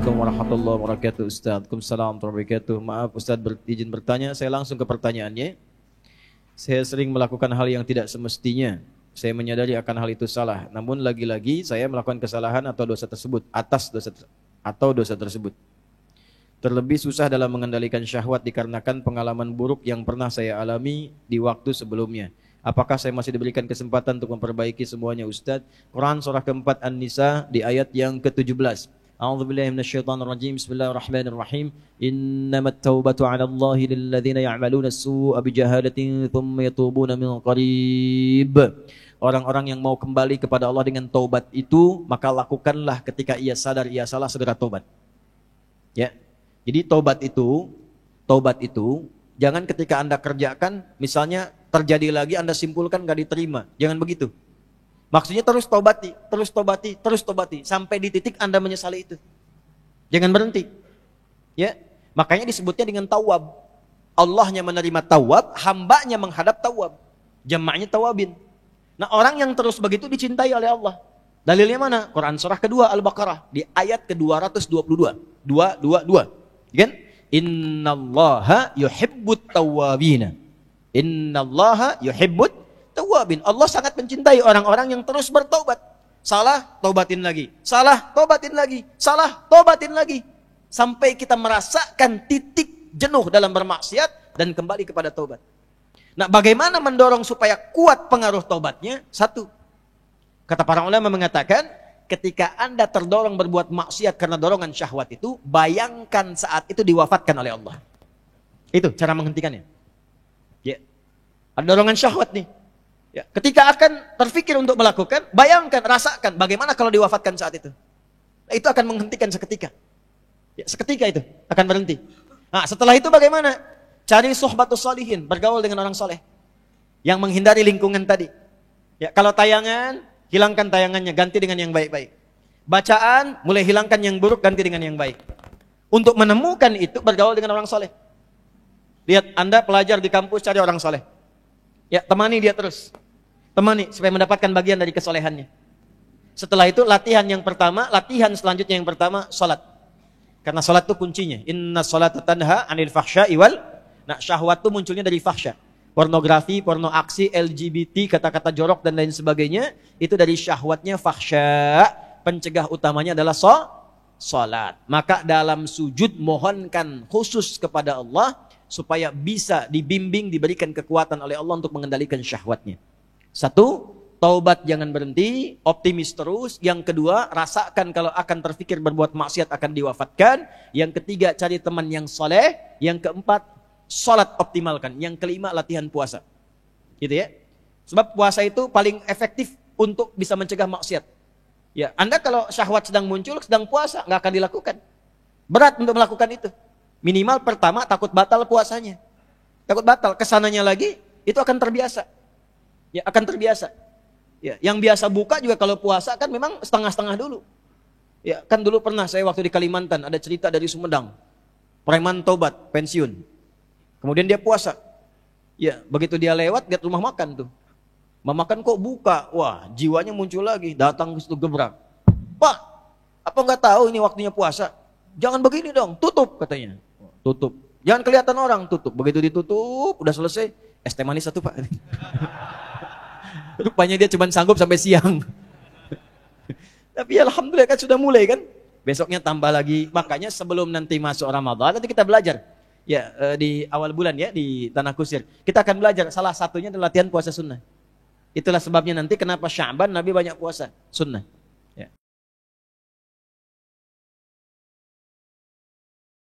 Assalamualaikum warahmatullahi wabarakatuh Ustaz. Waalaikumsalam warahmatullahi wabarakatuh. Maaf Ustaz izin bertanya, saya langsung ke pertanyaannya. Saya sering melakukan hal yang tidak semestinya. Saya menyadari akan hal itu salah. Namun lagi-lagi saya melakukan kesalahan atau dosa tersebut dosa tersebut. Terlebih susah dalam mengendalikan syahwat dikarenakan pengalaman buruk yang pernah saya alami di waktu sebelumnya. Apakah saya masih diberikan kesempatan untuk memperbaiki semuanya Ustaz? Quran surah keempat An-Nisa di ayat yang ke-17. A'udzubillahi minasyaitonirrajim. Bismillahirrahmanirrahim. Innamat taubatu 'ala Allahi lilladzina ya'maluna as-su'a bijahalatin tsumma yatubuna min qarib. Orang-orang yang mau kembali kepada Allah dengan taubat itu, maka lakukanlah ketika ia sadar ia salah, segera taubat. Ya. Jadi taubat itu jangan ketika Anda kerjakan, misalnya terjadi lagi Anda simpulkan enggak diterima. Jangan begitu. Maksudnya terus tobati sampai di titik Anda menyesali itu. Jangan berhenti. Ya. Makanya disebutnya dengan tawab. Allahnya menerima tawab, hambanya menghadap tawab. Jamaknya tawabin. Nah, orang yang terus begitu dicintai oleh Allah. Dalilnya mana? Quran surah kedua Al-Baqarah di ayat ke-222. 222. Kan? Innallaha yuhibbut tawwabina. Innallaha yuhibbut tawwabin. Allah sangat mencintai orang-orang yang terus bertobat. Salah, tobatin lagi. Salah, tobatin lagi. Salah, tobatin lagi. Sampai kita merasakan titik jenuh dalam bermaksiat dan kembali kepada taubat. Nah, bagaimana mendorong supaya kuat pengaruh taubatnya? Satu, kata para ulama mengatakan, ketika Anda terdorong berbuat maksiat karena dorongan syahwat itu, bayangkan saat itu diwafatkan oleh Allah. Itu cara menghentikannya. Ya. Ada dorongan syahwat nih. Ya. Ketika akan terfikir untuk melakukan, bayangkan, rasakan bagaimana kalau diwafatkan saat itu. Nah, itu akan menghentikan seketika. Ya, seketika itu akan berhenti. Nah, setelah itu bagaimana? Cari suhbatus sholihin, bergaul dengan orang soleh yang menghindari lingkungan tadi. Ya, kalau tayangan, hilangkan tayangannya, ganti dengan yang baik-baik. Bacaan, mulai hilangkan yang buruk, ganti dengan yang baik. Untuk menemukan itu, bergaul dengan orang soleh. Lihat, Anda pelajar di kampus, cari orang soleh. Ya, temani dia terus. Temani, supaya mendapatkan bagian dari kesolehannya. Setelah itu, latihan selanjutnya yang pertama, sholat. Karena sholat itu kuncinya. Inna sholata tanha anil fahsya'i wal. Nah, syahwat itu munculnya dari fahsya. Pornografi, porno aksi, LGBT, kata-kata jorok dan lain sebagainya, itu dari syahwatnya fahsya. Pencegah utamanya adalah salat. Maka dalam sujud mohonkan khusus kepada Allah supaya bisa dibimbing, diberikan kekuatan oleh Allah untuk mengendalikan syahwatnya. Satu, taubat jangan berhenti, optimis terus. Yang kedua, rasakan kalau akan terfikir berbuat maksiat akan diwafatkan. Yang ketiga, cari teman yang soleh. Yang keempat, sholat optimalkan. Yang kelima, latihan puasa. Gitu ya. Sebab puasa itu paling efektif untuk bisa mencegah maksiat. Ya, Anda kalau syahwat sedang muncul, sedang puasa, nggak akan dilakukan. Berat untuk melakukan itu. Minimal pertama takut batal puasanya. Takut batal, kesananya lagi, itu akan terbiasa. Ya, akan terbiasa. Ya, yang biasa buka juga kalau puasa kan memang setengah-setengah dulu. Ya, kan dulu pernah saya waktu di Kalimantan, ada cerita dari Sumedang. Preman tobat, pensiun. Kemudian dia puasa. Ya, begitu dia lewat, lihat rumah makan tuh. Rumah makan kok buka. Wah, jiwanya muncul lagi. Datang ke situ gebrak. Pak, apa nggak tahu ini waktunya puasa? Jangan begini dong, tutup katanya. Tutup. Jangan kelihatan orang, tutup. Begitu ditutup, udah selesai. Es teh manis satu, Pak. Rupanya dia cuma sanggup sampai siang. Tapi alhamdulillah kan sudah mulai kan. Besoknya tambah lagi. Makanya sebelum nanti masuk Ramadan, nanti kita belajar. Ya, di awal bulan ya, di Tanah Kusir. Kita akan belajar, salah satunya adalah latihan puasa sunnah. Itulah sebabnya nanti kenapa Sya'ban Nabi banyak puasa sunnah.